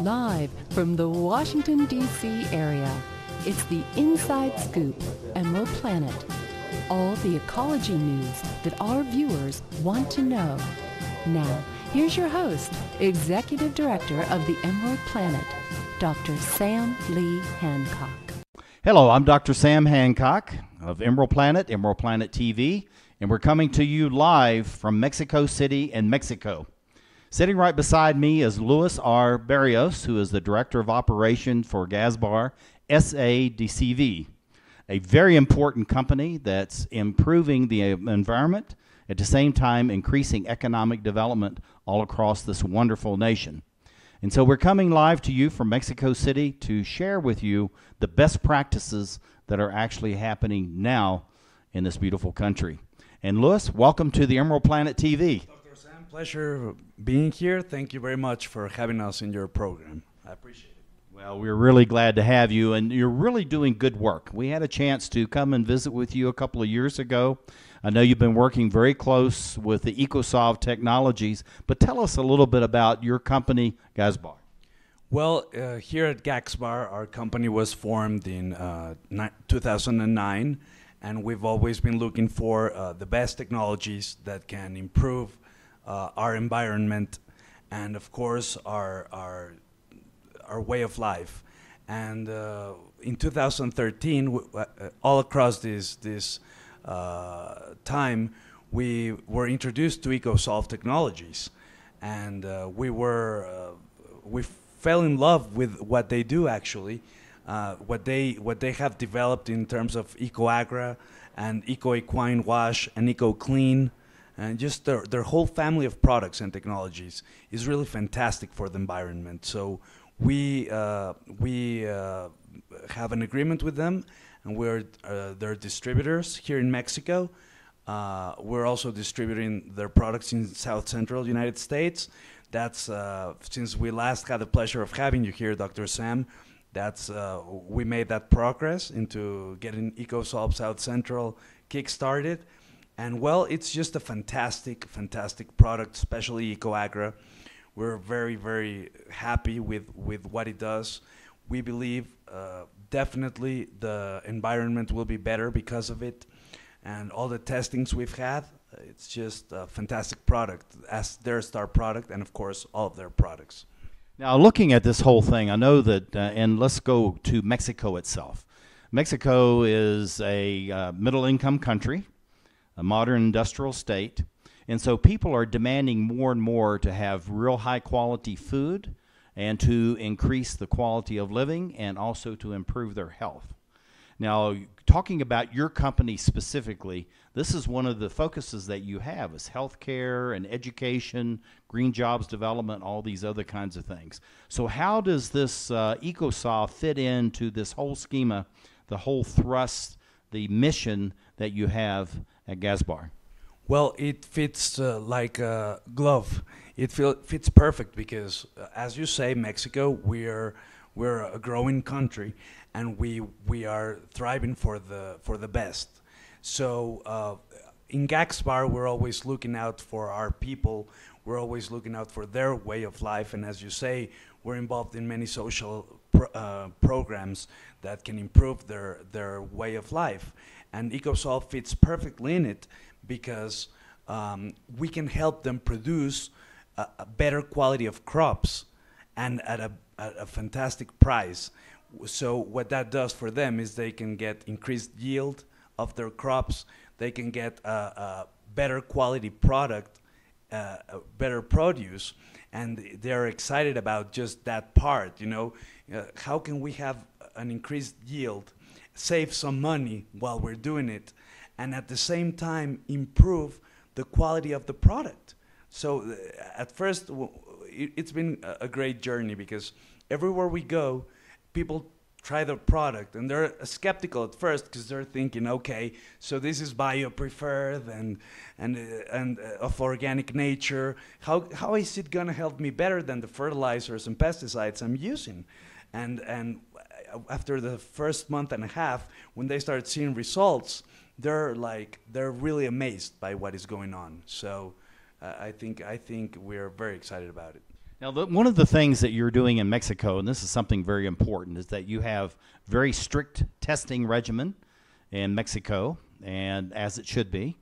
Live from the Washington, D.C. area, it's the Inside Scoop, Emerald Planet. All the ecology news that our viewers want to know. Now, here's your host, Executive Director of the Emerald Planet, Dr. Sam Lee Hancock. Hello, I'm Dr. Sam Hancock of Emerald Planet TV, and we're coming to you live from Mexico City in Mexico. Sitting right beside me is Luis R. Barrios, who is the Director of Operation for Gaxbar SADCV, a very important company that's improving the environment, at the same time increasing economic development all across this wonderful nation. And so we're coming live to you from Mexico City to share with you the best practices that are actually happening now in this beautiful country. And Luis, welcome to the Emerald Planet TV. Dr. Sam, pleasure being here. Thank you very much for having us in your program. I appreciate it. Well, we're really glad to have you, and you're really doing good work. We had a chance to come and visit with you a couple of years ago. I know you've been working very close with the EcoSolv technologies, but tell us a little bit about your company, Gaxbar. Well, here at Gaxbar, our company was formed in 2009, and we've always been looking for the best technologies that can improve our environment and, of course, our way of life. And in 2013, all across this time, we were introduced to EcoSolv technologies, and we fell in love with what they do actually, what they have developed in terms of ecoAgra and eQuineWash and EcoClean, and just their whole family of products and technologies is really fantastic for the environment. So we have an agreement with them, and we're their distributors here in Mexico. We're also distributing their products in South Central United States. That's since we last had the pleasure of having you here, Dr. Sam. That's we made that progress into getting EcoSolv South Central kick-started. And well, it's just a fantastic product, especially ecoAgra. We're very, very happy with what it does. We believe definitely the environment will be better because of it. And all the testings we've had, it's just a fantastic product as their star product, and of course, all of their products. Now, looking at this whole thing, I know that, and let's go to Mexico itself. Mexico is a middle-income country, a modern industrial state, and so people are demanding more and more to have real high-quality food and to increase the quality of living and also to improve their health. Now, talking about your company specifically, this is one of the focuses that you have is healthcare and education, green jobs development, all these other kinds of things. So how does this EcoSolv fit into this whole schema, the whole thrust, the mission that you have at Gaxbar? Well, it fits like a glove. It fits perfect because, as you say, Mexico, we're a growing country, and we are thriving for the best. So in Gaxbar, we're always looking out for our people. We're always looking out for their way of life, and as you say, we're involved in many social programs that can improve their way of life. And EcoSolv fits perfectly in it because we can help them produce a better quality of crops and at a fantastic price. So what that does for them is they can get increased yield of their crops, they can get a better quality product, better produce, and they're excited about just that part, you know. How can we have an increased yield, save some money while we're doing it, and at the same time improve the quality of the product? So at first, it's been a great journey because everywhere we go, people try the product and they're skeptical at first because they're thinking, okay, so this is bio-preferred and of organic nature. How is it going to help me better than the fertilizers and pesticides I'm using? And after the first month and a half, when they start seeing results, they're really amazed by what is going on. So I think we're very excited about it. Now, one of the things that you're doing in Mexico, and this is something very important, is that you have very strict testing regimen in Mexico, and as it should be.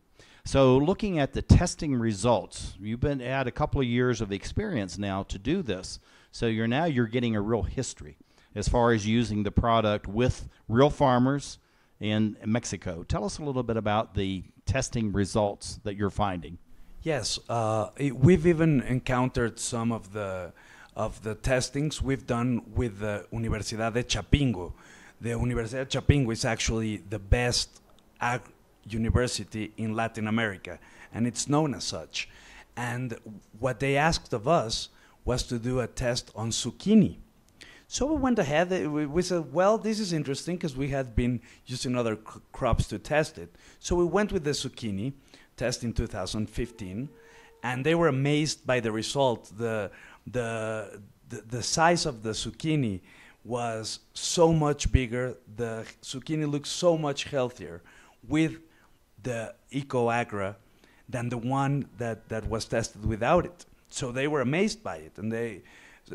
So looking at the testing results, you've had a couple of years of experience now to do this. So you're getting a real history as far as using the product with real farmers in Mexico. Tell us a little bit about the testing results that you're finding. Yes, we've even encountered some of the testings we've done with the Universidad de Chapingo. The Universidad de Chapingo is actually the best ag university in Latin America, and it's known as such. And what they asked of us was to do a test on zucchini. So we went ahead, we said, well, this is interesting because we had been using other crops to test it. So we went with the zucchini test in 2015, and they were amazed by the result. The size of the zucchini was so much bigger, the zucchini looked so much healthier with the ecoAgra than the one that was tested without it. So they were amazed by it, and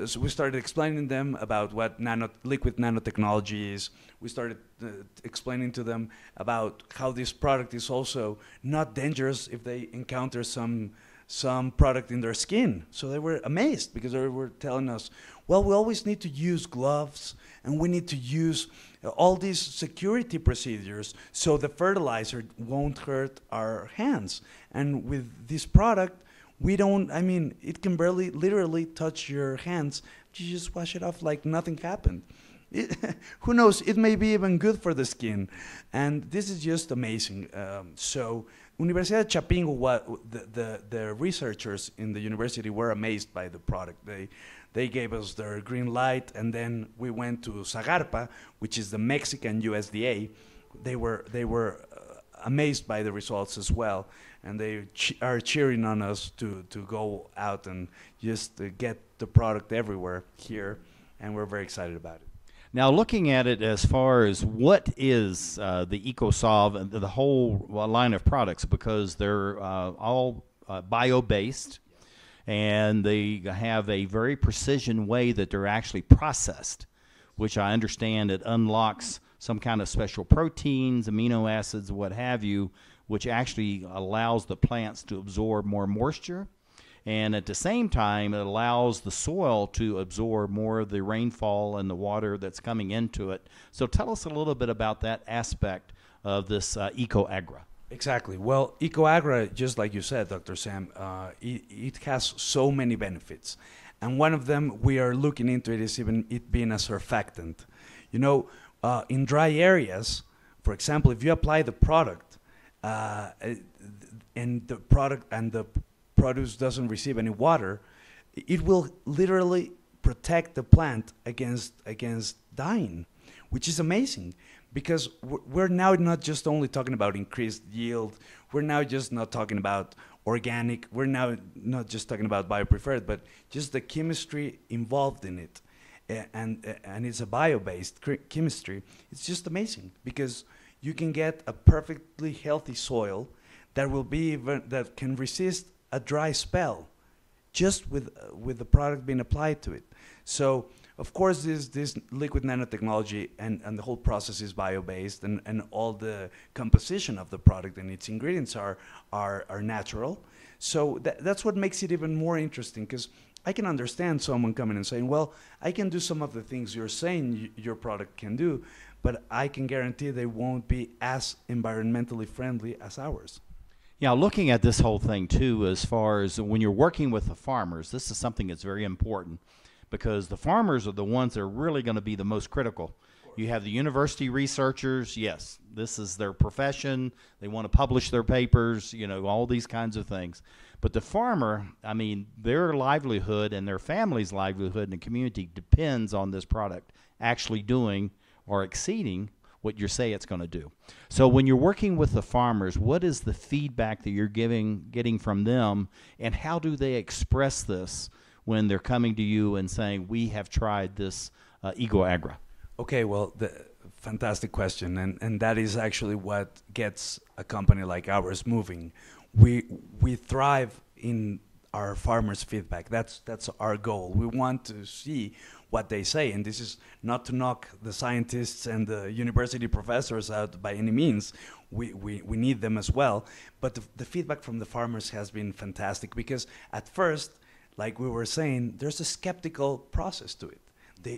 so we started explaining them about what liquid nanotechnology is. We started explaining to them about how this product is also not dangerous if they encounter some product in their skin. So they were amazed because they were telling us, well, we always need to use gloves and we need to use all these security procedures so the fertilizer won't hurt our hands. And with this product, it can barely literally touch your hands. You just wash it off like nothing happened. Who knows, it may be even good for the skin. And this is just amazing. So Universidad de Chapingo, the researchers in the university were amazed by the product. They gave us their green light, and then we went to Zagarpa, which is the Mexican USDA. They were amazed by the results as well, and they are cheering on us to go out and just get the product everywhere here, and we're very excited about it. Now, looking at it as far as what is the EcoSolv and the whole line of products, because they're all bio-based, and they have a very precision way that they're actually processed, which I understand it unlocks some kind of special proteins, amino acids, what have you, which actually allows the plants to absorb more moisture. And at the same time, it allows the soil to absorb more of the rainfall and the water that's coming into it. So tell us a little bit about that aspect of this ecoAgra. Exactly. Well, ecoAgra, just like you said, Dr. Sam, it has so many benefits. And one of them we are looking into is even it being a surfactant. You know, in dry areas, for example, if you apply the product and the produce doesn't receive any water, it will literally protect the plant against dying, which is amazing. Because we're now not just only talking about increased yield, we're now just not talking about organic, we're now not just talking about biopreferred, but just the chemistry involved in it. And it's a bio-based chemistry. It's just amazing because you can get a perfectly healthy soil that can resist a dry spell just with the product being applied to it. So of course this liquid nanotechnology and the whole process is bio-based, and all the composition of the product and its ingredients are natural. So that's what makes it even more interesting, because I can understand someone coming and saying, well, I can do some of the things you're saying your product can do, but I can guarantee they won't be as environmentally friendly as ours. Yeah, looking at this whole thing too, as far as when you're working with the farmers, this is something that's very important, because the farmers are the ones that are really going to be the most critical. You have the university researchers, yes, this is their profession, they want to publish their papers, you know, all these kinds of things. But the farmer, I mean, their livelihood and their family's livelihood in the community depends on this product actually doing or exceeding what you say it's going to do. So when you're working with the farmers, what is the feedback that you're getting from them, and how do they express this when they're coming to you and saying, we have tried this ecoAgra? Okay, well, fantastic question, and that is actually what gets a company like ours moving. We thrive in our farmers' feedback. That's our goal. We want to see what they say, and this is not to knock the scientists and the university professors out by any means. We need them as well, but the feedback from the farmers has been fantastic, because at first, like we were saying, there's a skeptical process to it.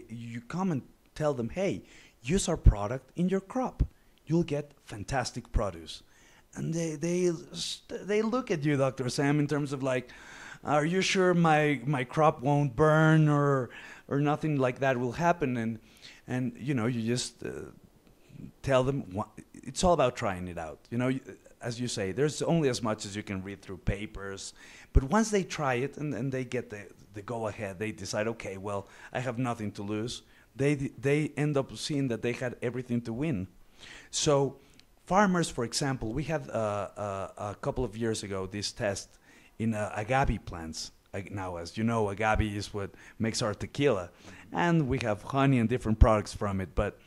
You come and tell them, hey, use our product in your crop. You'll get fantastic produce. And they look at you, Dr. Sam, in terms of like, are you sure my crop won't burn or nothing like that will happen? And you know, you just tell them, it's all about trying it out. You know, as you say, there's only as much as you can read through papers. But once they try it and they get the go-ahead, they decide, okay, well, I have nothing to lose. They end up seeing that they had everything to win. So farmers, for example, we had a couple of years ago this test in agave plants. Now, as you know, agave is what makes our tequila, and we have honey and different products from it. But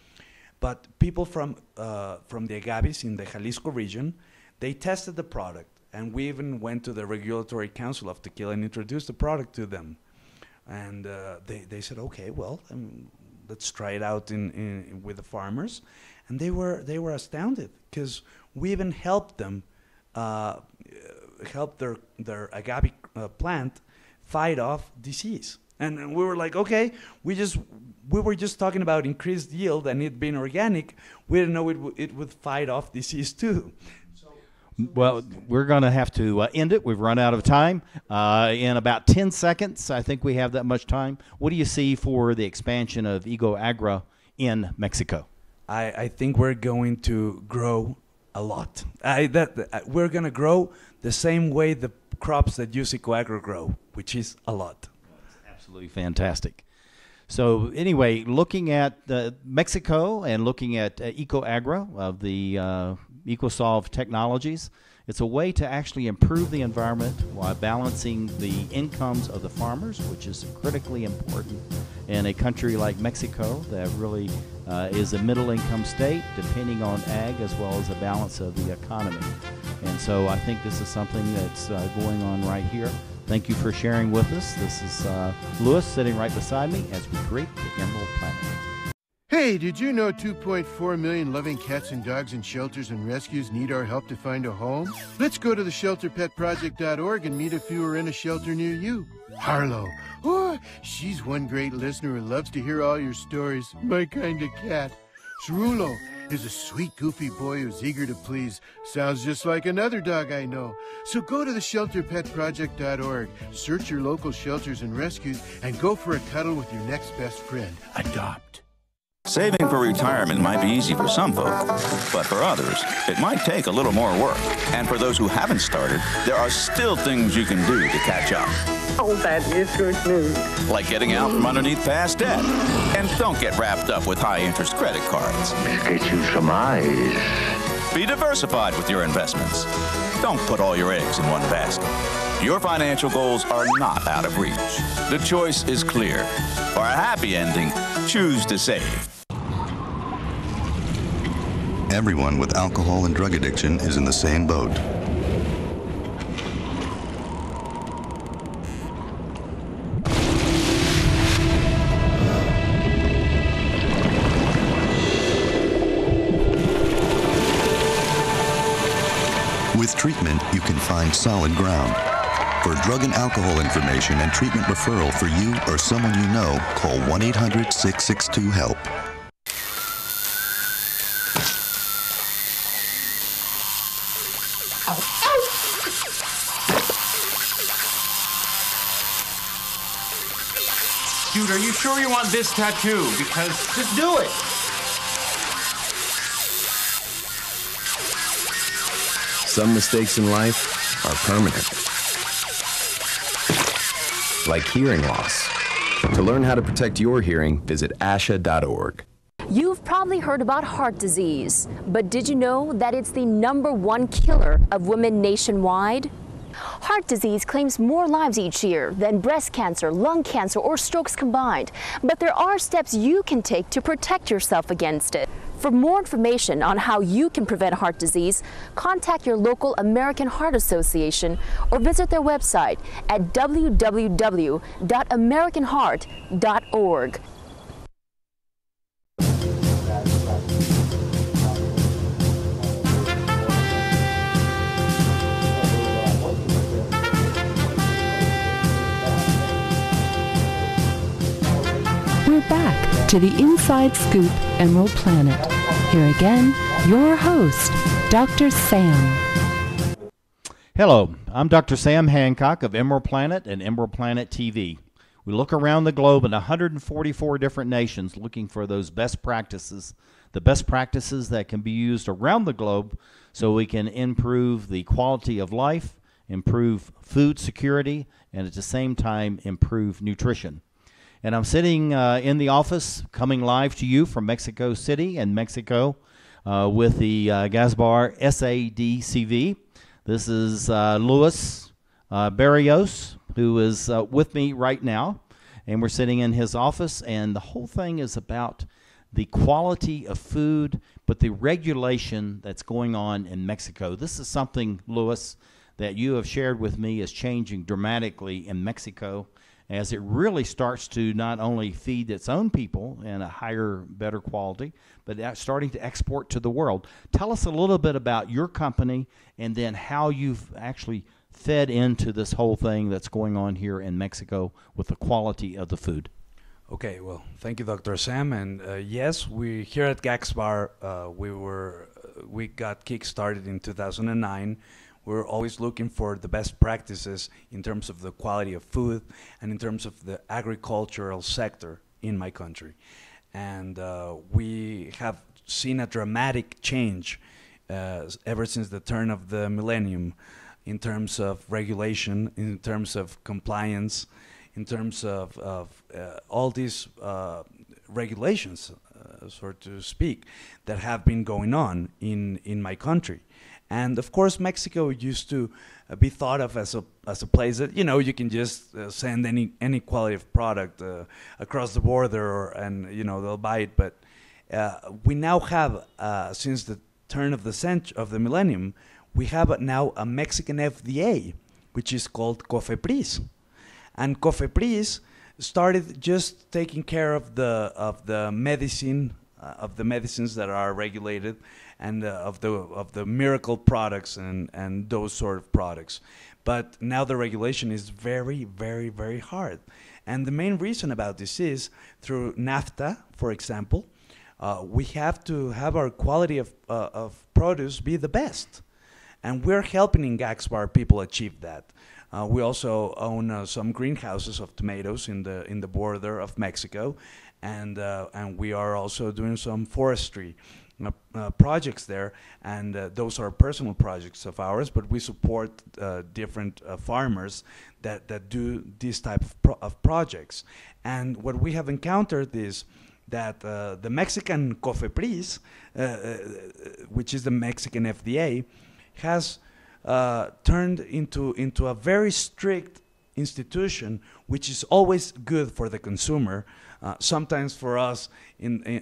people from the agaves in the Jalisco region, they tested the product, and we even went to the Regulatory Council of Tequila and introduced the product to them. And they said, okay, well, let's try it out with the farmers. And they were astounded, because we even helped them, help their agave plant fight off disease. And we were like, okay, we were just talking about increased yield and it being organic. We didn't know it would fight off disease too. Well, we're going to have to end it. We've run out of time. In about 10 seconds, I think we have that much time. What do you see for the expansion of ecoAgra in Mexico? I think we're going to grow a lot. We're going to grow the same way the crops that use ecoAgra grow, which is a lot. Absolutely fantastic. So anyway, looking at Mexico and looking at ecoAgra of the EcoSolv technologies, it's a way to actually improve the environment while balancing the incomes of the farmers, which is critically important in a country like Mexico that really is a middle income state, depending on ag as well as the balance of the economy. And so I think this is something that's going on right here. Thank you for sharing with us. This is Louis sitting right beside me as we create the Emerald Planet. Hey, did you know 2.4 million loving cats and dogs in shelters and rescues need our help to find a home? Let's go to the shelterpetproject.org and meet if you are in a shelter near you. Harlow, oh, she's one great listener who loves to hear all your stories. My kind of cat. Cerulo is a sweet, goofy boy who's eager to please. Sounds just like another dog I know. So go to the shelterpetproject.org, search your local shelters and rescues, and go for a cuddle with your next best friend. Adopt. Saving for retirement might be easy for some folk, but for others, it might take a little more work. And for those who haven't started, there are still things you can do to catch up. Oh, that is good news. Like getting out from underneath past debt. And don't get wrapped up with high-interest credit cards. Get you some eyes. Be diversified with your investments. Don't put all your eggs in one basket. Your financial goals are not out of reach. The choice is clear. For a happy ending, choose to save. Everyone with alcohol and drug addiction is in the same boat. With treatment, you can find solid ground. For drug and alcohol information and treatment referral for you or someone you know, call 1-800-662-HELP. Dude, are you sure you want this tattoo? Because just do it. Some mistakes in life are permanent. Like hearing loss. To learn how to protect your hearing, visit asha.org. You've probably heard about heart disease, but did you know that it's the #1 killer of women nationwide? Heart disease claims more lives each year than breast cancer, lung cancer, or strokes combined. But there are steps you can take to protect yourself against it. For more information on how you can prevent heart disease, contact your local American Heart Association or visit their website at www.americanheart.org. We're back to the Inside Scoop Emerald Planet. Here again, your host, Dr. Sam. Hello, I'm Dr. Sam Hancock of Emerald Planet and Emerald Planet TV. We look around the globe in 144 different nations looking for those best practices, the best practices that can be used around the globe so we can improve the quality of life, improve food security, and at the same time improve nutrition. And I'm sitting in the office coming live to you from Mexico City and Mexico with the Gaxbar SADCV. This is Luis Barrios, who is with me right now. And we're sitting in his office, and the whole thing is about the quality of food, but the regulation that's going on in Mexico. This is something, Luis, that you have shared with me is changing dramatically in Mexico, as it really starts to not only feed its own people in a higher, better quality, but starting to export to the world. Tell us a little bit about your company and then how you've actually fed into this whole thing that's going on here in Mexico with the quality of the food. Okay, well, thank you, Dr. Sam. And yes, we here at Gaxbar, we got kick-started in 2009. We're always looking for the best practices in terms of the quality of food and in terms of the agricultural sector in my country. And we have seen a dramatic change ever since the turn of the millennium in terms of regulation, in terms of compliance, in terms of all these regulations, so to speak, that have been going on in my country. And of course, Mexico used to be thought of as a place that, you know, you can just send any quality of product across the border, and you know they'll buy it. But we now have, since the turn of the millennium, we have now a Mexican FDA, which is called COFEPRIS, and COFEPRIS started just taking care of the medicines that are regulated, and of the miracle products and those sort of products. But now the regulation is very, very, very hard. And the main reason about this is through NAFTA, for example, we have to have our quality of produce be the best. And we're helping in Gaxbar people achieve that. We also own some greenhouses of tomatoes in the border of Mexico, and we are also doing some forestry projects there, and those are personal projects of ours, but we support different farmers that do this type of projects. And what we have encountered is that the Mexican COFEPRIS, which is the Mexican FDA, has turned into a very strict institution, which is always good for the consumer. Sometimes for us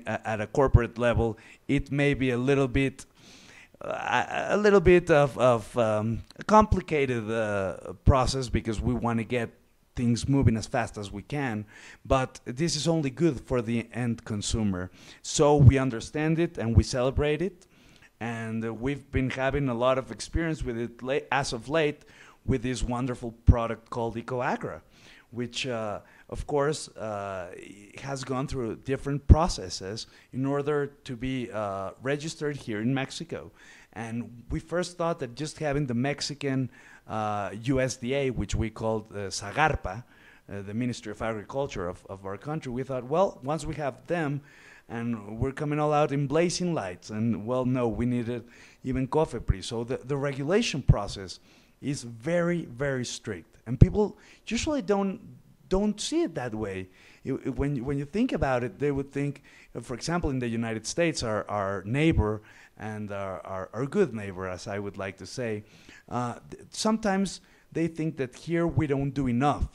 at a corporate level, it may be a little bit of a complicated process, because we want to get things moving as fast as we can, but this is only good for the end consumer. So we understand it and we celebrate it, and we've been having a lot of experience with it as of late with this wonderful product called ecoAgra, which of course has gone through different processes in order to be registered here in Mexico. And we first thought that just having the Mexican USDA, which we called SAGARPA, the Ministry of Agriculture of our country, we thought, well, once we have them, and we're coming all out in blazing lights, and well, no, we needed even COFEPRIS. So the regulation process is very, very strict, and people usually don't see it that way. When you think about it, they would think, for example, in the United States, our neighbor and our good neighbor, as I would like to say, sometimes they think that here we don't do enough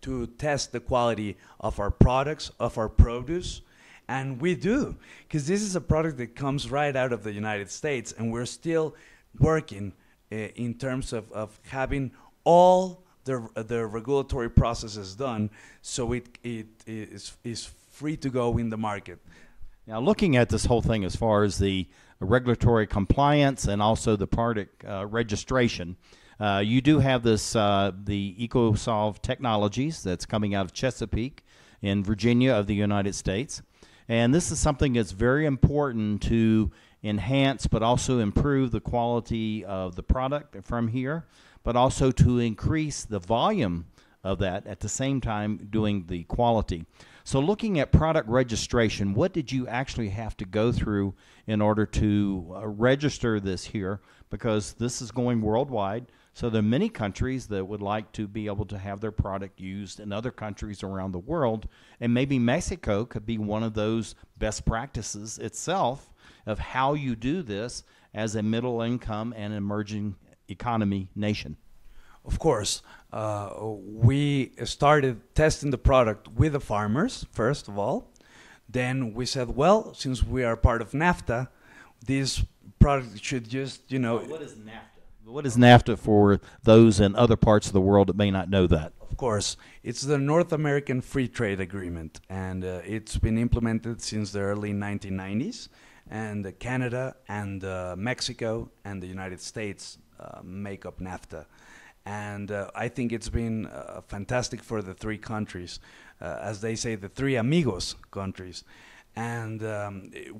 to test the quality of our products, of our produce. And we do, because this is a product that comes right out of the United States, and we're still working in terms of having all the regulatory processes done, so it is free to go in the market. Now, looking at this whole thing as far as the regulatory compliance and also the product registration, you do have this the EcoSolv technologies that's coming out of Chesapeake in Virginia of the United States. And this is something that's very important to enhance but also improve the quality of the product from here, but also to increase the volume of that at the same time doing the quality. So looking at product registration, what did you actually have to go through in order to register this here? Because this is going worldwide. So there are many countries that would like to be able to have their product used in other countries around the world. And maybe Mexico could be one of those best practices itself of how you do this as a middle income and emerging economy nation. Of course, we started testing the product with the farmers, first of all. Then we said, well, since we are part of NAFTA, this product should just, What is NAFTA? What is NAFTA for those in other parts of the world that may not know that? Of course, it's the North American Free Trade Agreement, and it's been implemented since the early 1990s. And Canada and Mexico and the United States make up NAFTA. And I think it's been fantastic for the three countries, as they say, the three amigos countries. And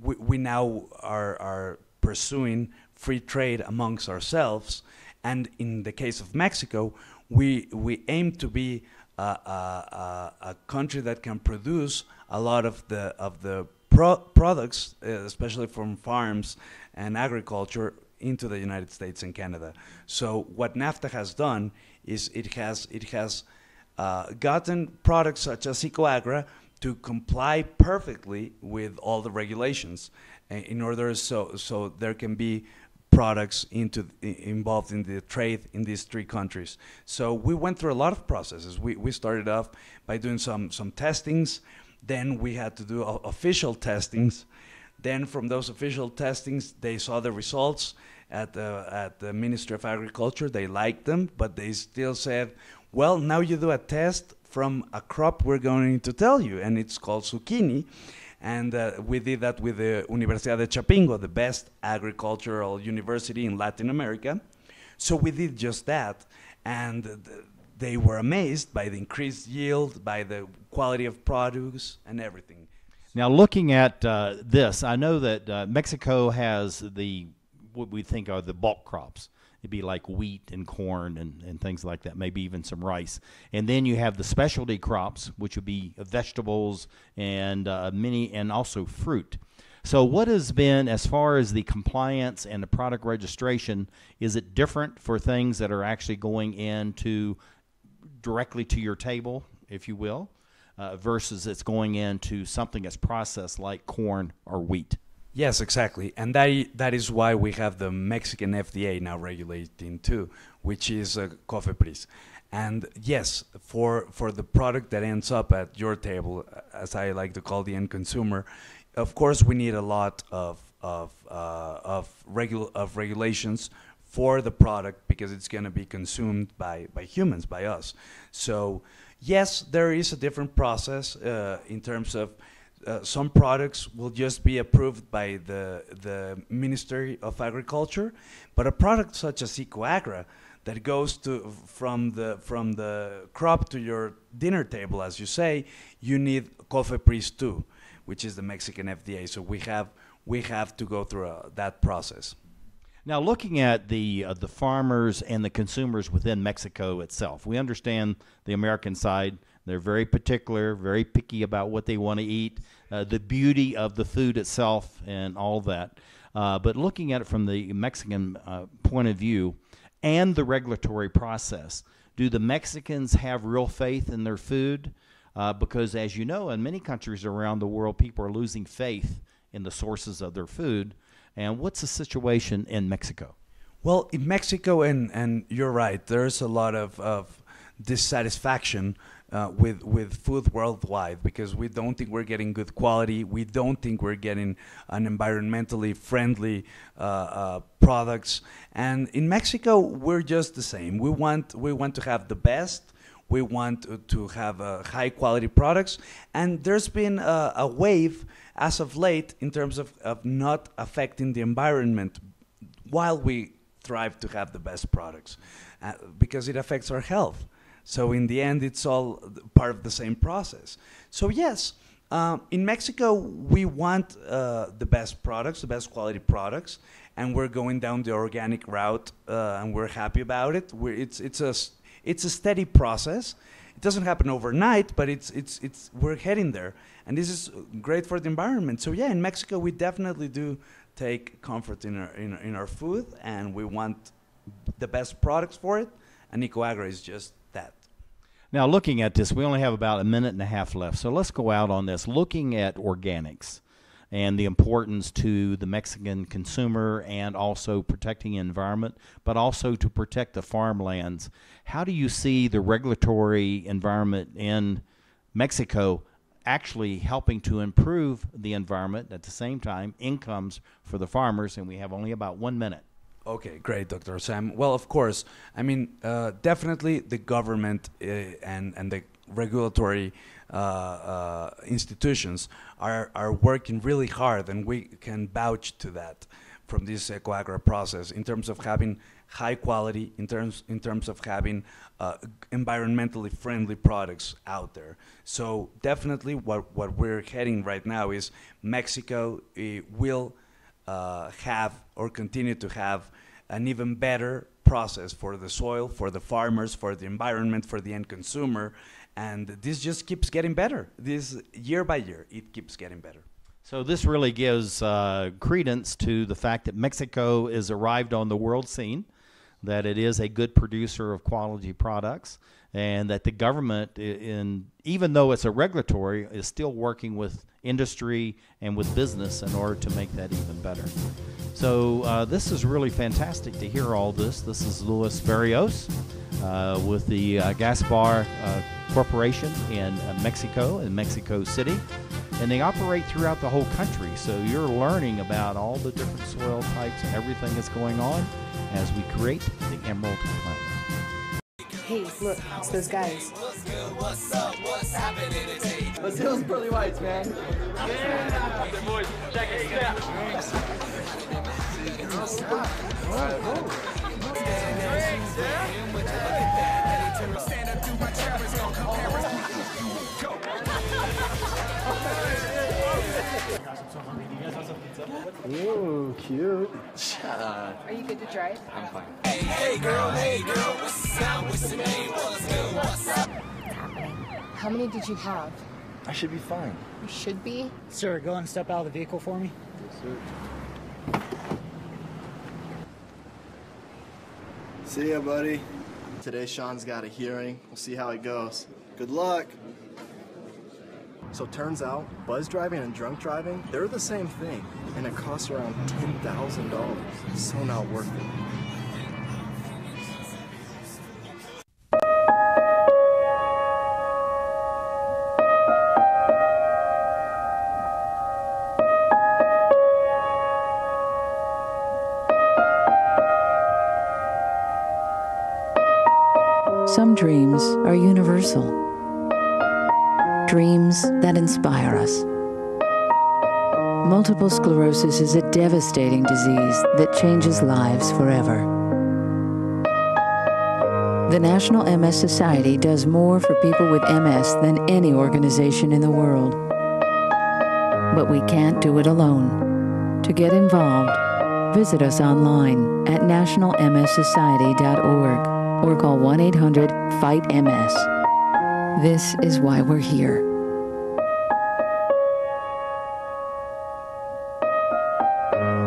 we now are pursuing free trade amongst ourselves. And in the case of Mexico, we aim to be a country that can produce a lot of the products, especially from farms and agriculture, into the United States and Canada. So what NAFTA has done is it has gotten products such as ecoAgra to comply perfectly with all the regulations in order so there can be products involved in the trade in these three countries. So we went through a lot of processes. We started off by doing some testings. Then we had to do official testings. Then from those official testings, they saw the results at the Ministry of Agriculture. They liked them, but they still said, well, now you do a test from a crop we're going to tell you, and it's called zucchini. And we did that with the Universidad de Chapingo, the best agricultural university in Latin America. So we did just that, and they were amazed by the increased yield, by the quality of produce, and everything. Now, looking at this, I know that Mexico has what we think are the bulk crops. It'd be like wheat and corn and things like that, maybe even some rice. And then you have the specialty crops, which would be vegetables and and also fruit. So what has been, as far as the compliance and the product registration, is it different for things that are actually going into directly to your table, if you will, versus it's going into something that's processed like corn or wheat? Yes, exactly. And that is why we have the Mexican FDA now regulating too, which is COFEPRIS. And yes, for the product that ends up at your table, as I like to call the end consumer, of course we need a lot of regulations for the product, because it's going to be consumed by humans, by us. So yes, there is a different process in terms of some products will just be approved by the Ministry of Agriculture, but a product such as ecoAgra that goes from the crop to your dinner table, as you say, you need COFEPRIS too, which is the Mexican FDA. So we have to go through that process. Now, looking at the farmers and the consumers within Mexico itself, we understand the American side. They're very particular, very picky about what they want to eat, the beauty of the food itself and all that. But looking at it from the Mexican point of view and the regulatory process, do the Mexicans have real faith in their food? Because as you know, in many countries around the world, people are losing faith in the sources of their food. And what's the situation in Mexico? Well, in Mexico, and you're right, there's a lot of dissatisfaction with food worldwide because we don't think we're getting good quality. We don't think we're getting an environmentally friendly products. And in Mexico, we're just the same. We want to have the best. We want to have high quality products. And there's been a wave as of late in terms of not affecting the environment while we strive to have the best products because it affects our health. So in the end, it's all part of the same process. So yes, in Mexico, we want the best products, the best quality products, and we're going down the organic route, and we're happy about it. It's a steady process. It doesn't happen overnight, but we're heading there, and this is great for the environment. So yeah, in Mexico, we definitely do take comfort in our food, and we want the best products for it, and ecoAgra is just that. Now, looking at this, we only have about a minute and a half left, so let's go out on this. Looking at organics and the importance to the Mexican consumer and also protecting the environment, but also to protect the farmlands. How do you see the regulatory environment in Mexico actually helping to improve the environment, at the same time, incomes for the farmers? And we have only about 1 minute. Okay, great, Dr. Sam. Well, of course, I mean, definitely the government and the regulatory institutions are working really hard, and we can vouch to that from this ecoAgra process in terms of having high quality, in terms of having environmentally friendly products out there. So definitely what we're heading right now is Mexico will have or continue to have an even better process for the soil, for the farmers, for the environment, for the end consumer, and this just keeps getting better. This year by year, it keeps getting better. So this really gives credence to the fact that Mexico is arrived on the world scene, that it is a good producer of quality products, and that the government, even though it's a regulatory, is still working with industry and with business in order to make that even better. So this is really fantastic to hear all this. This is Luis Barrios with the Gaxbar Corporation in Mexico, in Mexico City. And they operate throughout the whole country. So you're learning about all the different soil types and everything that's going on as we create the Emerald Planet. Hey, look, it's those guys. What's up? What's happening today? Let's do those pearly whites, man. Yeah! The boys, check it out. Stand up to my chair, it's gonna compare us. Ooh, cute. Are you good to drive? I'm fine. Hey girl, what's the sound? What's the name? What's good? What's up? What's happening? How many did you have? I should be fine. You should be? Sir, go and step out of the vehicle for me. Yes, sir. See ya, buddy. Today Sean's got a hearing. We'll see how it goes. Good luck. So turns out, buzz driving and drunk driving, they're the same thing, and it costs around $10,000. So not worth it. Some dreams are universal. Dreams that inspire us. Multiple sclerosis is a devastating disease that changes lives forever. The National MS Society does more for people with MS than any organization in the world. But we can't do it alone. To get involved, visit us online at nationalmssociety.org or call 1-800-FIGHT-MS. This is why we're here.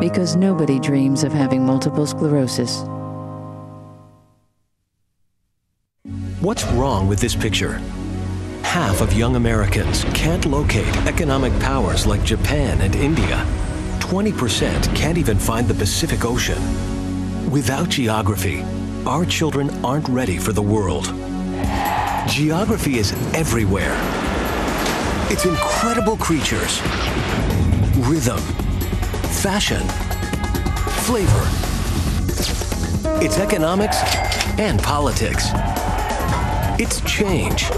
Because nobody dreams of having multiple sclerosis. What's wrong with this picture? Half of young Americans can't locate economic powers like Japan and India. 20% can't even find the Pacific Ocean. Without geography, our children aren't ready for the world. Geography is everywhere. It's incredible creatures, rhythm, fashion, flavor. It's economics and politics. It's change.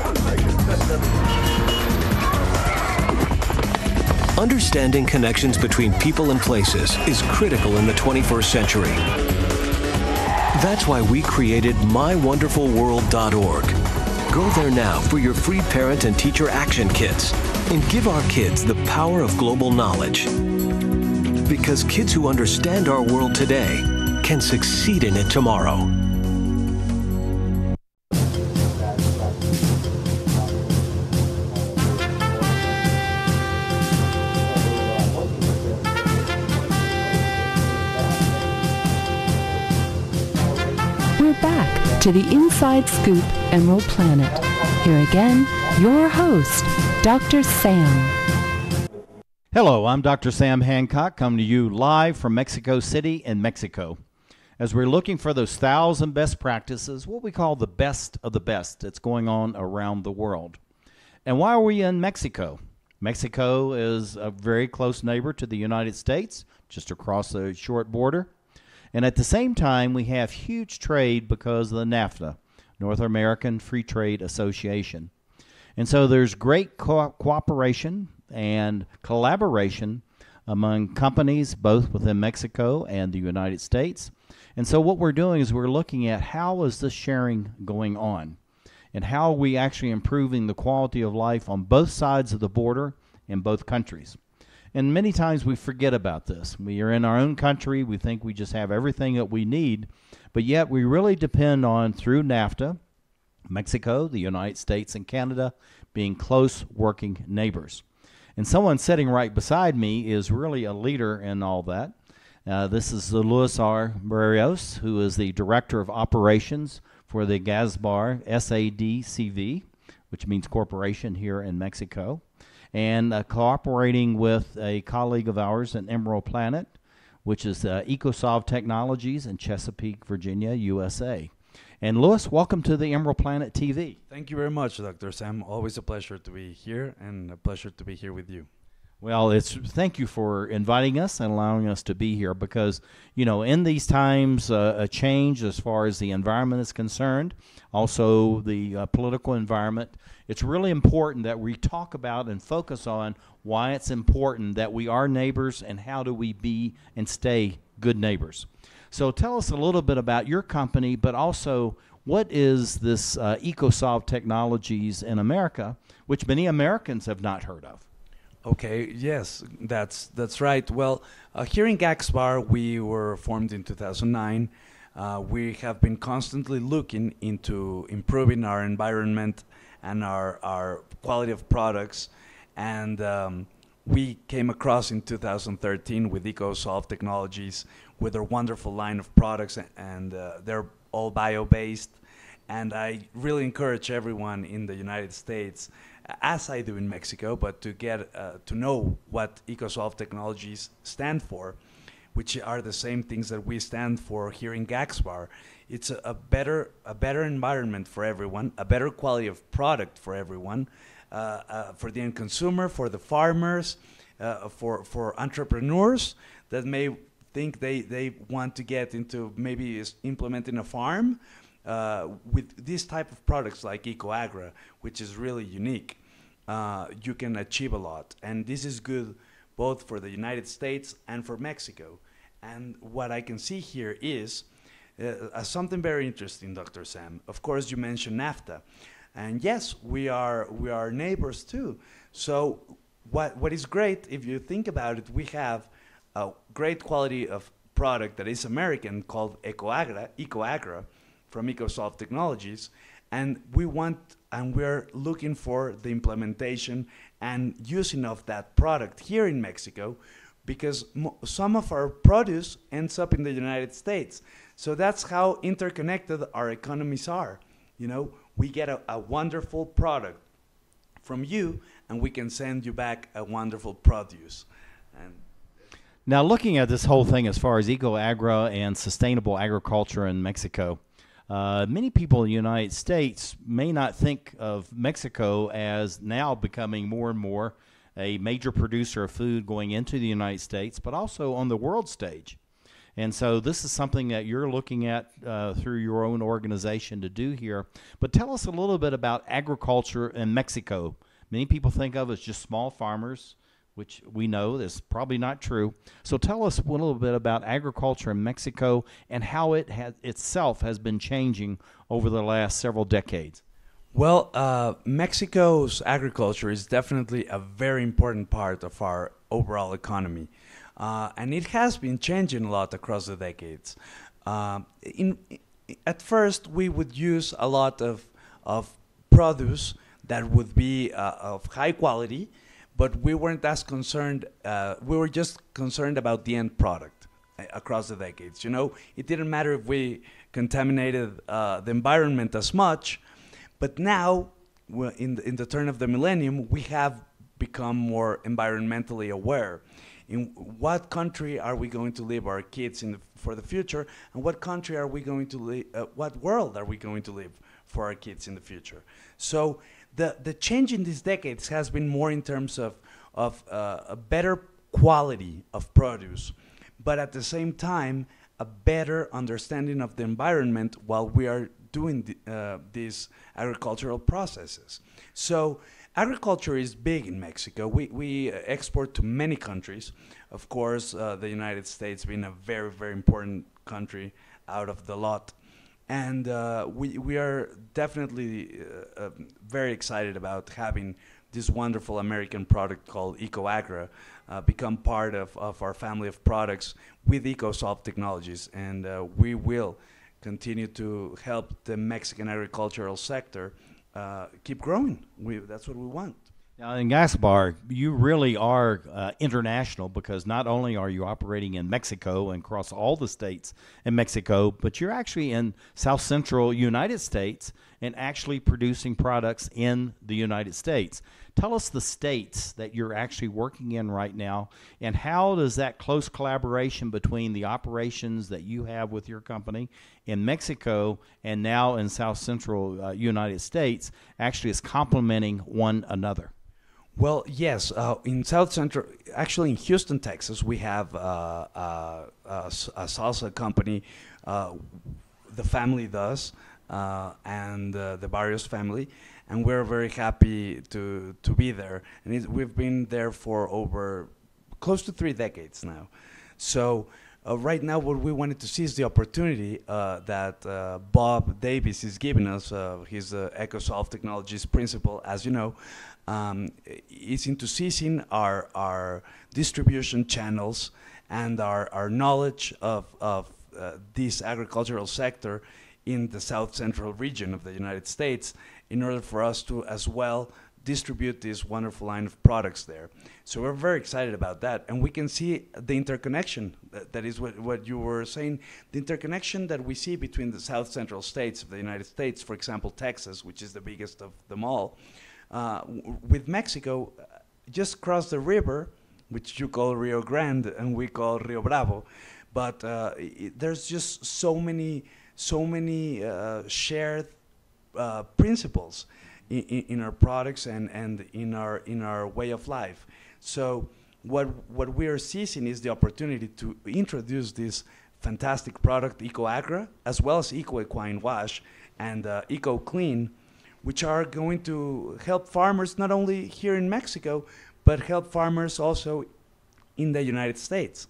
Understanding connections between people and places is critical in the 21st century. That's why we created mywonderfulworld.org. Go there now for your free parent and teacher action kits and give our kids the power of global knowledge. Because kids who understand our world today can succeed in it tomorrow. We're back to the Inside Scoop Emerald Planet. Here again, your host, Dr. Sam. Hello, I'm Dr. Sam Hancock, coming to you live from Mexico City in Mexico. As we're looking for those 1,000 best practices, what we call the best of the best that's going on around the world. And why are we in Mexico? Mexico is a very close neighbor to the United States, just across a short border. And at the same time, we have huge trade because of the NAFTA, North American Free Trade Association. And so there's great cooperation and collaboration among companies both within Mexico and the United States. And so what we're doing is we're looking at how is this sharing going on and how are we actually improving the quality of life on both sides of the border in both countries. And many times we forget about this. We are in our own country. We think we just have everything that we need, but yet we really depend on, through NAFTA, Mexico, the United States, and Canada being close working neighbors. And someone sitting right beside me is really a leader in all that. This is Luis R. Barrios, who is the Director of Operations for the Gaxbar SADCV, which means corporation here in Mexico, and cooperating with a colleague of ours in Emerald Planet, which is EcoSolv Technologies in Chesapeake, Virginia, USA. And Luis, welcome to the Emerald Planet TV. Thank you very much, Dr. Sam. Always a pleasure to be here and a pleasure to be here with you. Well, thank you for inviting us and allowing us to be here because, you know, in these times, a change as far as the environment is concerned, also the political environment, it's really important that we talk about and focus on why it's important that we are neighbors and how do we be and stay good neighbors. So tell us a little bit about your company, but also what is this EcoSolv Technologies in America, which many Americans have not heard of? Okay, yes, that's right. Well, here in Gaxbar, we were formed in 2009. We have been constantly looking into improving our environment and our quality of products, and we came across in 2013 with EcoSolv Technologies with their wonderful line of products, and they're all bio-based. And I really encourage everyone in the United States, as I do in Mexico, but to get to know what EcoSolv Technologies stand for, which are the same things that we stand for here in Gaxbar. It's a better environment for everyone, a better quality of product for everyone, for the end consumer, for the farmers, for entrepreneurs that may think they want to get into maybe implementing a farm. With this type of products like ecoAgra, which is really unique, you can achieve a lot. And this is good both for the United States and for Mexico. And what I can see here is something very interesting, Dr. Sam. Of course, you mentioned NAFTA. And yes, we are neighbors too. So what is great, if you think about it, we have a great quality of product that is American called ecoAgra, from EcoSolv Technologies, and we're looking for the implementation and using of that product here in Mexico, because some of our produce ends up in the United States. So that's how interconnected our economies are. You know, we get a wonderful product from you, and we can send you back a wonderful produce. And Now, looking at this whole thing as far as ecoAgra and sustainable agriculture in Mexico, many people in the United States may not think of Mexico as now becoming more and more a major producer of food going into the United States, but also on the world stage. And so this is something that you're looking at through your own organization to do here. But tell us a little bit about agriculture in Mexico. Many people think of as just small farmers, which we know is probably not true. So tell us a little bit about agriculture in Mexico and how it itself has been changing over the last several decades. Well, Mexico's agriculture is definitely a very important part of our overall economy. And it has been changing a lot across the decades. At first, we would use a lot of produce that would be of high quality, but we weren't as concerned. We were just concerned about the end product across the decades. You know, it didn't matter if we contaminated the environment as much, but now, in the turn of the millennium, we have become more environmentally aware. In what country are we going to live our kids for the future, and what country are we going to live? What world are we going to live for our kids in the future? So the change in these decades has been more in terms of a better quality of produce, but at the same time a better understanding of the environment while we are doing these agricultural processes. So agriculture is big in Mexico. We export to many countries. Of course, the United States being a very, very important country out of the lot. And we are definitely very excited about having this wonderful American product called ecoAgra become part of our family of products with EcoSolv technologies. And we will continue to help the Mexican agricultural sector keep growing. That's what we want. Now, in Gaxbar, you really are international, because not only are you operating in Mexico and across all the states in Mexico, but you're actually in South Central United States and actually producing products in the United States. Tell us the states that you're actually working in right now, and how does that close collaboration between the operations that you have with your company in Mexico and now in South Central United States actually is complementing one another? Well, yes. In South Central, actually in Houston, Texas, we have a salsa company, the family does, and the Barrios family, and we're very happy to be there. And we've been there for over close to 3 decades now. So right now, what we wanted to see is the opportunity that Bob Davis is giving us. He's the EcoSolv Technologies principal, as you know. Is into seizing our distribution channels and our knowledge of this agricultural sector in the South Central region of the United States, in order for us to as well distribute this wonderful line of products there. So we're very excited about that, and we can see the interconnection. That is what you were saying, the interconnection that we see between the South Central states of the United States, for example, Texas, which is the biggest of them all, with Mexico, just across the river, which you call Rio Grande and we call Rio Bravo, but there's just so many shared principles in our products and in our way of life. So what we are seizing is the opportunity to introduce this fantastic product, ecoAgra, as well as eQuineWash and EcoClean, which are going to help farmers not only here in Mexico, but help farmers also in the United States.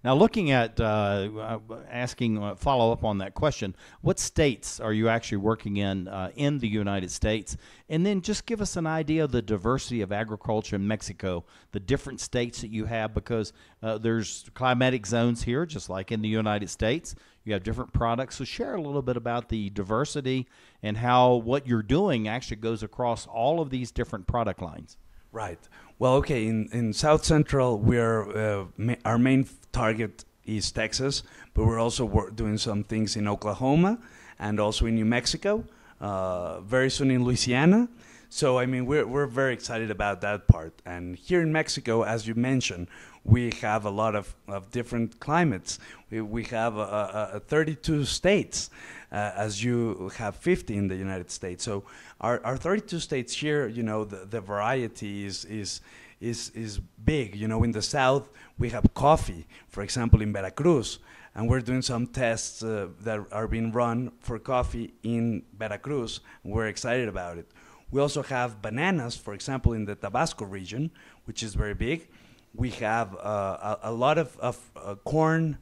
Now, looking at asking follow up on that question, what states are you actually working in the United States? And then just give us an idea of the diversity of agriculture in Mexico, the different states that you have, because there's climatic zones here, just like in the United States. You have different products. So share a little bit about the diversity and how what you're doing actually goes across all of these different product lines. Right. Well, okay, in South Central, we're our main target is Texas, but we're also doing some things in Oklahoma and also in New Mexico, very soon in Louisiana. So, I mean, we're very excited about that part. And here in Mexico, as you mentioned, we have a lot of different climates. We have 32 states, as you have 50 in the United States. So our 32 states here, you know, the variety is big. You know, in the south, we have coffee, for example, in Veracruz. And we're doing some tests that are being run for coffee in Veracruz. We're excited about it. We also have bananas, for example, in the Tabasco region, which is very big. We have a lot of corn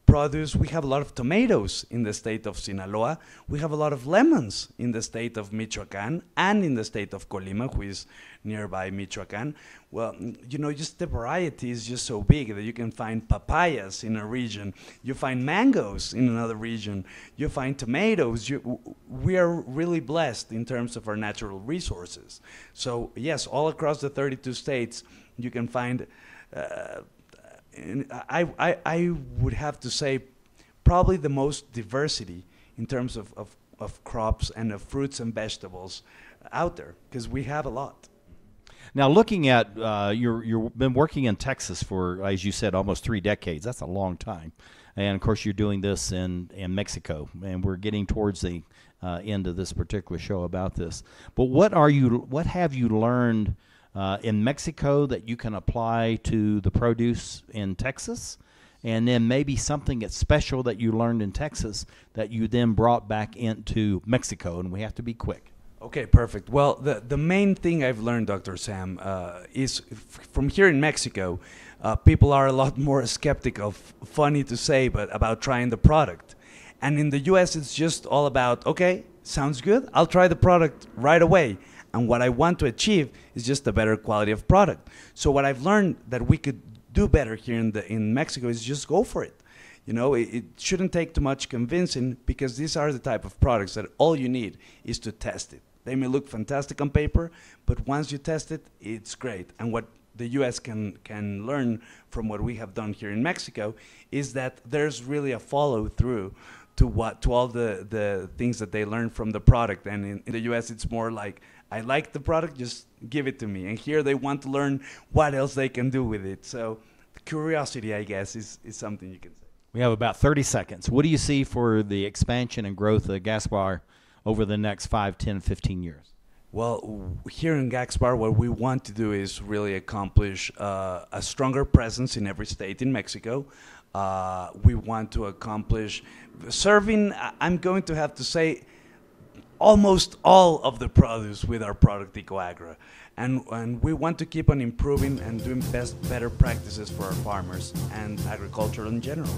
produce. We have a lot of tomatoes in the state of Sinaloa. We have a lot of lemons in the state of Michoacán and in the state of Colima, who is nearby Michoacán. Well, you know, just the variety is just so big that you can find papayas in a region. You find mangoes in another region. You find tomatoes. We are really blessed in terms of our natural resources. So, yes, all across the 32 states, you can find, I would have to say, probably the most diversity in terms of crops and of fruits and vegetables out there, because we have a lot. Now, looking at, you've been working in Texas for, as you said, almost 3 decades. That's a long time. And, of course, you're doing this in Mexico. And we're getting towards the end of this particular show about this. But what have you learned in Mexico that you can apply to the produce in Texas? And then maybe something that's special that you learned in Texas that you then brought back into Mexico. And we have to be quick. Okay, perfect. Well, the main thing I've learned, Dr. Sam, is from here in Mexico, people are a lot more skeptical, funny to say, but about trying the product. And in the US, it's just all about, okay, sounds good, I'll try the product right away. And what I want to achieve is just a better quality of product. So what I've learned that we could do better here in Mexico is just go for it. You know, it shouldn't take too much convincing, because these are the type of products that all you need is to test it. They may look fantastic on paper, but once you test it, it's great. And what the US can learn from what we have done here in Mexico is that there's really a follow-through to all the things that they learn from the product. And in the US, it's more like, I like the product, just give it to me. And here they want to learn what else they can do with it. So curiosity, I guess, is something you can say. We have about 30 seconds. What do you see for the expansion and growth of Gaxbar over the next 5, 10, 15 years? Well, here in Gaxbar, what we want to do is really accomplish a stronger presence in every state in Mexico. We want to accomplish serving, I'm going to have to say, almost all of the produce with our product ecoAgra. And we want to keep on improving and doing better practices for our farmers and agriculture in general.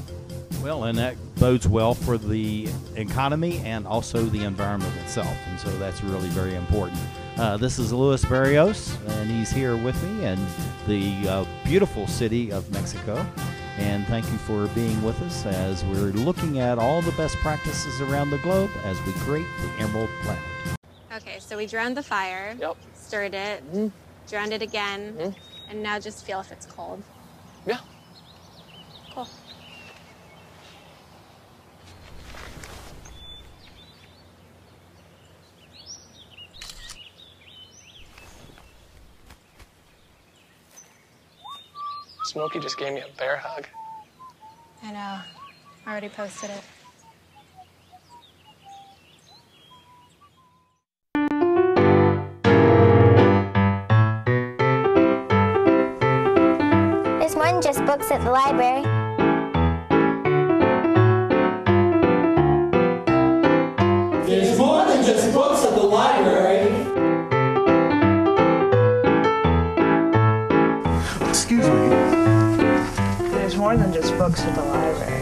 Well, and that bodes well for the economy and also the environment itself, and so that's really very important. This is Luis Barrios, and he's here with me in the beautiful city of Mexico. And thank you for being with us as we're looking at all the best practices around the globe as we create the Emerald Planet. Okay, so we drowned the fire, stirred it, drowned it again, and now just feel if it's cold. Yeah. Cool. Smokey just gave me a bear hug. I know. I already posted it. There's more than just books at the library. There's more than just books at the library. Excuse me. There's more than just books at the library.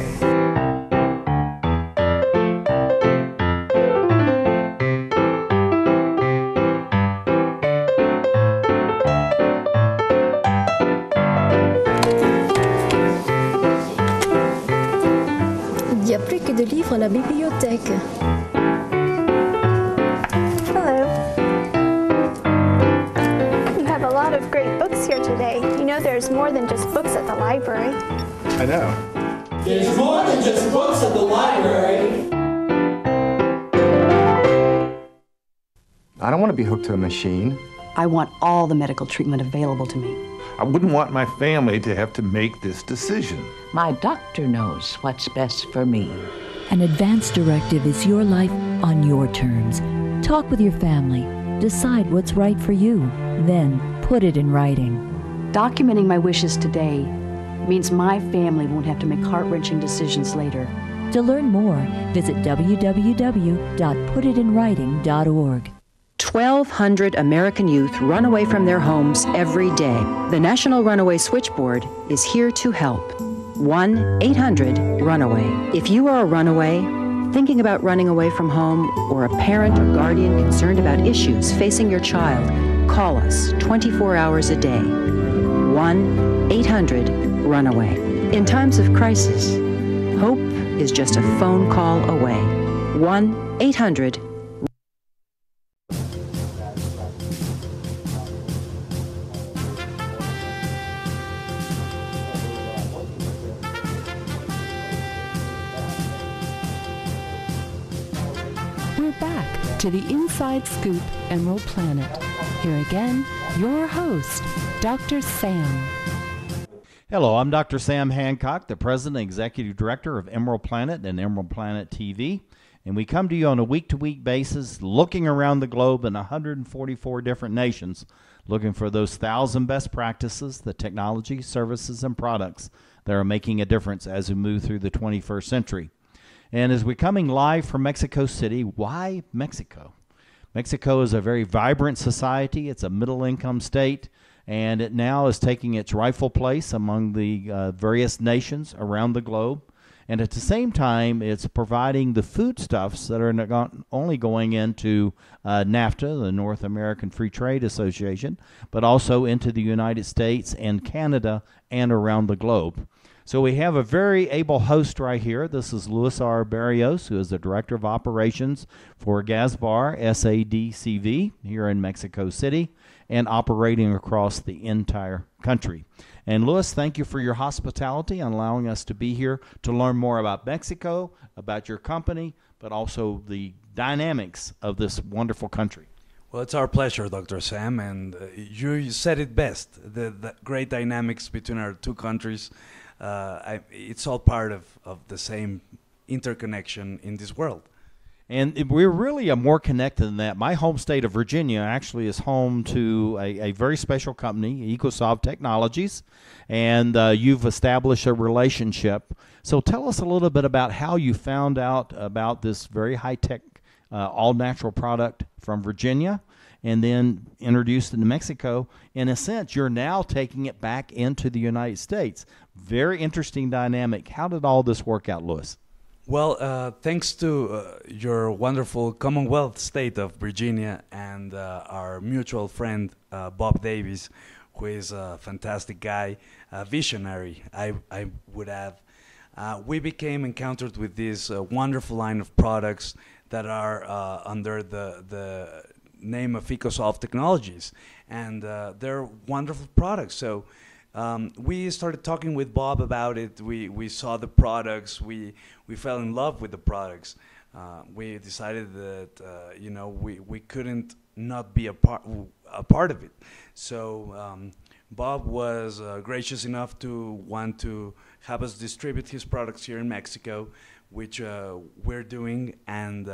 Il y a plus que de livres à la bibliothèque. Hello. You have a lot of great books here today. You know there's more than just books at the library. I know. There's more than just books at the library. I don't want to be hooked to a machine. I want all the medical treatment available to me. I wouldn't want my family to have to make this decision. My doctor knows what's best for me. An advance directive is your life on your terms. Talk with your family. Decide what's right for you. Then put it in writing. Documenting my wishes today means my family won't have to make heart-wrenching decisions later. To learn more, visit www.putitinwriting.org. 1,200 American youth run away from their homes every day. The National Runaway Switchboard is here to help. 1-800-RUNAWAY. If you are a runaway, thinking about running away from home, or a parent or guardian concerned about issues facing your child, call us 24 hours a day. 1-800-RUNAWAY. In times of crisis, hope is just a phone call away. 1-800-RUNAWAY. To the Inside Scoop Emerald Planet. Here again, your host, Dr. Sam. Hello, I'm Dr. Sam Hancock, the President and Executive Director of Emerald Planet and Emerald Planet TV. And we come to you on a week-to-week basis, looking around the globe in 144 different nations, looking for those 1,000 best practices, the technology, services, and products that are making a difference as we move through the 21st century. And as we're coming live from Mexico City, why Mexico? Mexico is a very vibrant society. It's a middle-income state, and it now is taking its rightful place among the various nations around the globe. And at the same time, it's providing the foodstuffs that are not only going into NAFTA, the North American Free Trade Association, but also into the United States and Canada and around the globe. So we have a very able host right here. This is Luis R. Barrios, who is the Director of Operations for Gaxbar, SADCV, here in Mexico City, and operating across the entire country. And Luis, thank you for your hospitality and allowing us to be here to learn more about Mexico, about your company, but also the dynamics of this wonderful country. Well, it's our pleasure, Dr. Sam, and you said it best, the great dynamics between our two countries. It's all part of the same interconnection in this world. And we're really more connected than that. My home state of Virginia actually is home to a very special company, EcoSolv Technologies, and you've established a relationship. So tell us a little bit about how you found out about this very high-tech, all-natural product from Virginia, and then introduced it to Mexico. In a sense, you're now taking it back into the United States. Very interesting dynamic. How did all this work out, Luis? Well, thanks to your wonderful Commonwealth state of Virginia and our mutual friend, Bob Davis, who is a fantastic guy, a visionary, I would add. We became encountered with this wonderful line of products that are under the name of EcoSolv Technologies, and they're wonderful products. So we started talking with Bob about it. We saw the products. We fell in love with the products. We decided that we couldn't not be a part of it. So Bob was gracious enough to want to have us distribute his products here in Mexico, which we're doing. And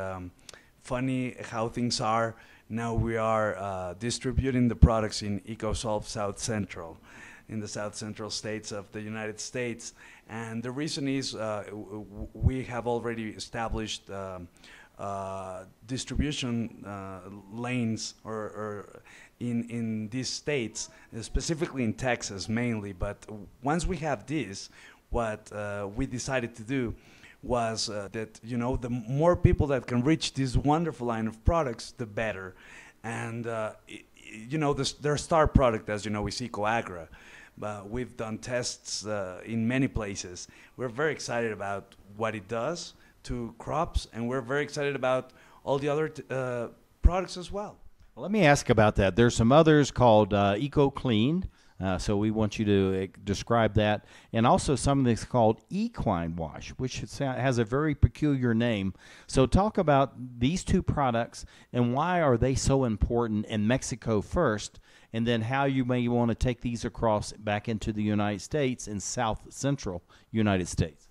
funny how things are. Now we are distributing the products in EcoSolv South Central, in the South Central states of the United States. And the reason is we have already established distribution lanes or in these states, specifically in Texas mainly. But once we have this, what we decided to do was that, the more people that can reach this wonderful line of products, the better. And, their star product, as you know, is ecoAgra. We've done tests in many places. We're very excited about what it does to crops, and we're very excited about all the other products as well. Well, let me ask about that. There's some others called EcoClean, So we want you to describe that. And also something that's called eQuineWash, which has a very peculiar name. So talk about these two products and why are they so important in Mexico first, and then how you may want to take these across back into the United States and South Central United States.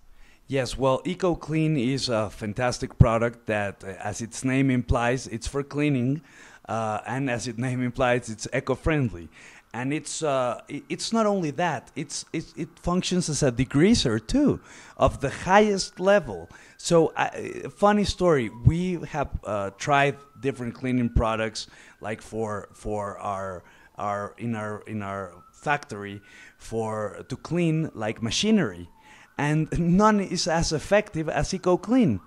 Yes, well, EcoClean is a fantastic product that, as its name implies, it's for cleaning, and as its name implies, it's eco-friendly. And it's not only that, it functions as a degreaser too, of the highest level. So, funny story, we have tried different cleaning products, like for our factory to clean like machinery, and none is as effective as EcoClean,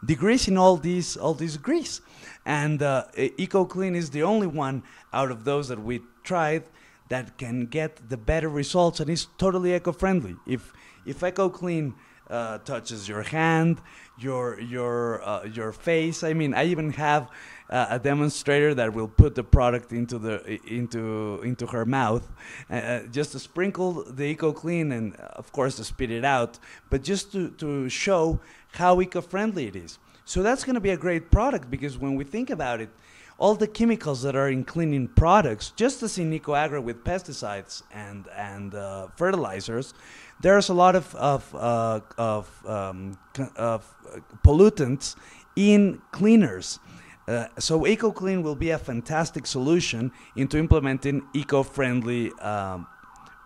degreasing all these grease. And EcoClean is the only one out of those that we tried that can get the better results, and is totally eco-friendly. If EcoClean touches your hand, your face, I mean, I even have a demonstrator that will put the product into her mouth, just to sprinkle the EcoClean and of course to spit it out, but just to show how eco-friendly it is. So that's going to be a great product, because when we think about it, all the chemicals that are in cleaning products, just as in ecoAgra with pesticides and fertilizers, there's a lot of pollutants in cleaners. So EcoClean will be a fantastic solution into implementing eco-friendly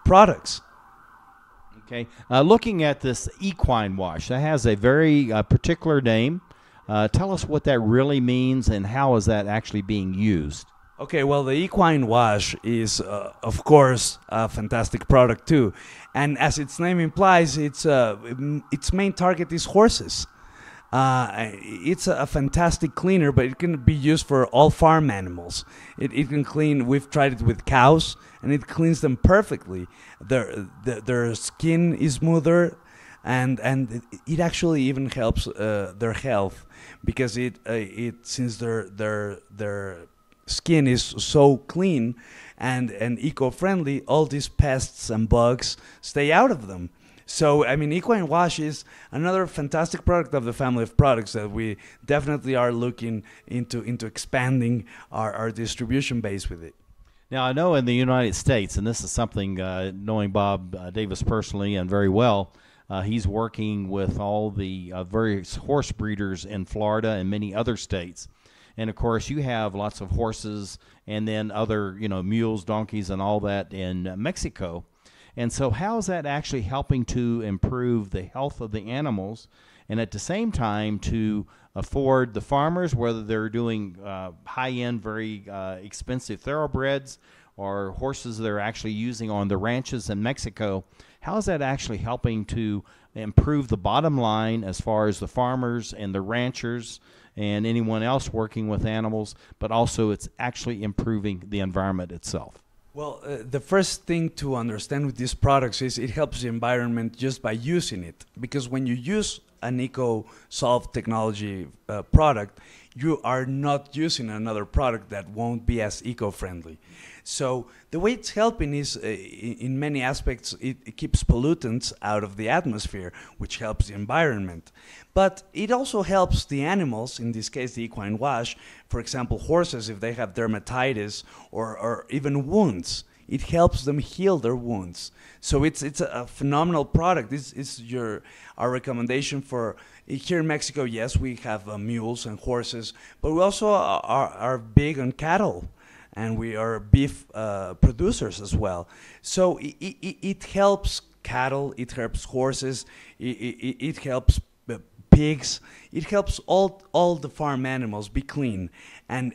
products. Okay, looking at this eQuineWash, that has a very particular name. Tell us what that really means and how is that actually being used. Okay, well, the eQuineWash is, of course, a fantastic product too. And as its name implies, its main target is horses. It's a fantastic cleaner, but it can be used for all farm animals. It can clean, we've tried it with cows, and it cleans them perfectly. Their skin is smoother, and it actually even helps their health, because since their skin is so clean and eco-friendly, all these pests and bugs stay out of them. So, I mean, eQuineWash is another fantastic product of the family of products that we definitely are looking into expanding our distribution base with it. Now, I know in the United States, and this is something, knowing Bob Davis personally and very well, he's working with all the various horse breeders in Florida and many other states. And, of course, you have lots of horses and then other, mules, donkeys, and all that in Mexico. And so how is that actually helping to improve the health of the animals and at the same time to afford the farmers, whether they're doing high-end, very expensive thoroughbreds or horses they're actually using on the ranches in Mexico, how is that actually helping to improve the bottom line as far as the farmers and the ranchers and anyone else working with animals, but also it's actually improving the environment itself? Well, the first thing to understand with these products is it helps the environment just by using it. Because when you use an EcoSolv technology product, you are not using another product that won't be as eco-friendly. So the way it's helping is, in many aspects, it keeps pollutants out of the atmosphere, which helps the environment. But it also helps the animals, in this case the eQuineWash, for example, horses, if they have dermatitis or even wounds. It helps them heal their wounds. So it's a phenomenal product. This is our recommendation for here in Mexico. Yes, we have mules and horses, but we also are big on cattle, and we are beef producers as well. So it helps cattle, it helps horses, it helps pigs, it helps all the farm animals be clean, and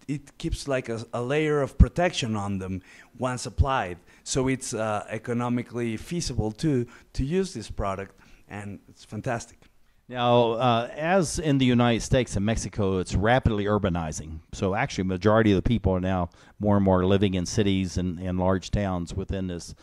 it keeps like a layer of protection on them once applied. So it's economically feasible to use this product, and it's fantastic. Now, as in the United States and Mexico, it's rapidly urbanizing. So actually, majority of the people are now more and more living in cities and large towns within this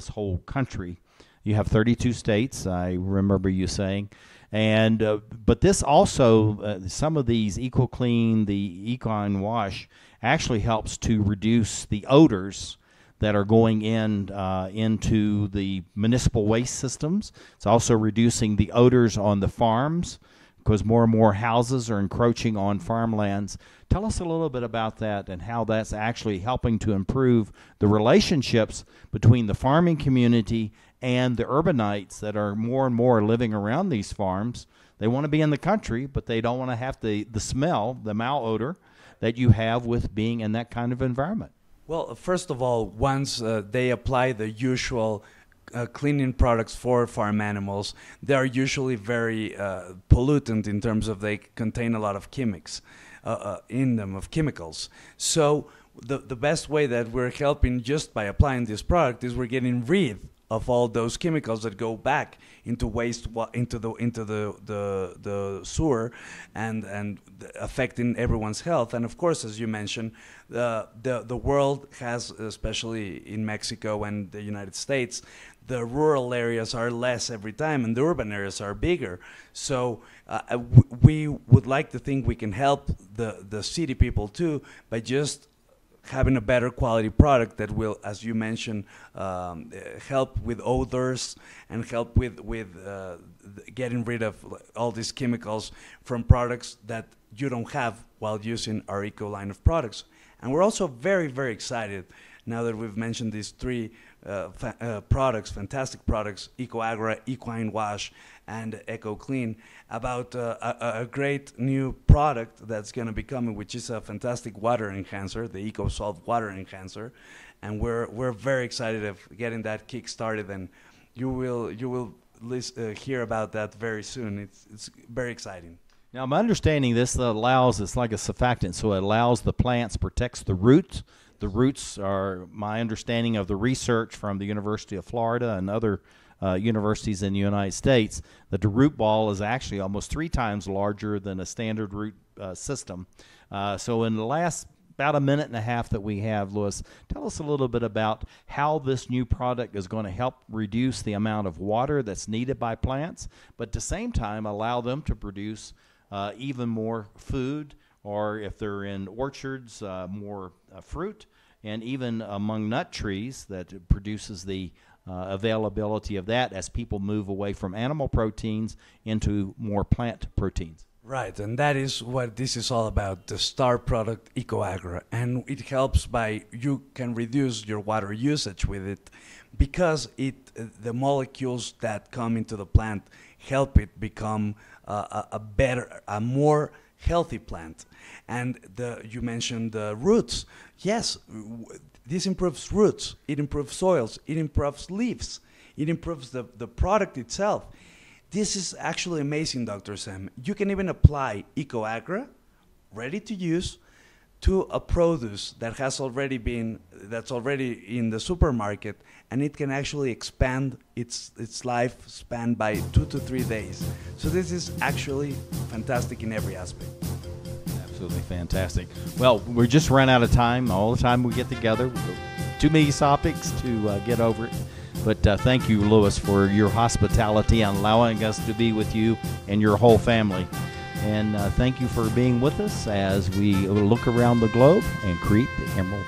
whole country. You have 32 states, I remember you saying. And but this also, some of these EcoClean, the eQuineWash, actually helps to reduce the odors that are going into the municipal waste systems. It's also reducing the odors on the farms because more and more houses are encroaching on farmlands. Tell us a little bit about that and how that's actually helping to improve the relationships between the farming community and the urbanites that are more and more living around these farms. They want to be in the country, but they don't want to have the smell, the malodor that you have with being in that kind of environment. Well, first of all, once they apply the usual cleaning products for farm animals, they are usually very pollutant in terms of they contain a lot of chemics in them, of chemicals. So the best way that we're helping just by applying this product is we're getting rid of all those chemicals that go back into waste, into the sewer, and affecting everyone's health. And of course, as you mentioned, the world has, especially in Mexico and the United States, the rural areas are less every time, and the urban areas are bigger. So we would like to think we can help the city people too by just having a better quality product that will, as you mentioned, help with odors and help with getting rid of all these chemicals from products that you don't have while using our Eco line of products. And we're also very, very excited now that we've mentioned these three products, fantastic products, ecoAgra, eQuineWash, and EcoClean, about a great new product that's going to be coming, which is a fantastic water enhancer, the EcoSolv water enhancer, and we're very excited of getting that kick started, and you will hear about that very soon. It's very exciting. Now, my understanding, this allows, it's like a surfactant, so it allows the plants, protects the roots. The roots are, my understanding of the research from the University of Florida and other universities in the United States, that the root ball is actually almost 3 times larger than a standard root system. So in the last about a minute and a half that we have, Louis, tell us a little bit about how this new product is going to help reduce the amount of water that's needed by plants, but at the same time allow them to produce even more food, or if they're in orchards, more fruit, and even among nut trees, that produces the availability of that as people move away from animal proteins into more plant proteins. Right, and that is what this is all about, the star product ecoAgra. And it helps by, you can reduce your water usage with it because the molecules that come into the plant help it become a more healthy plant. And you mentioned the roots. Yes, this improves roots, it improves soils, it improves leaves, it improves the product itself. This is actually amazing, Dr. Sam. You can even apply ecoAgra, ready to use, to a produce that that's already in the supermarket, and it can actually expand its lifespan by 2 to 3 days. So this is actually fantastic in every aspect. Absolutely fantastic. Well, we're just run out of time. All the time we get together, too many topics to get over it. But thank you, Louis, for your hospitality and allowing us to be with you and your whole family. And thank you for being with us as we look around the globe and create the Emerald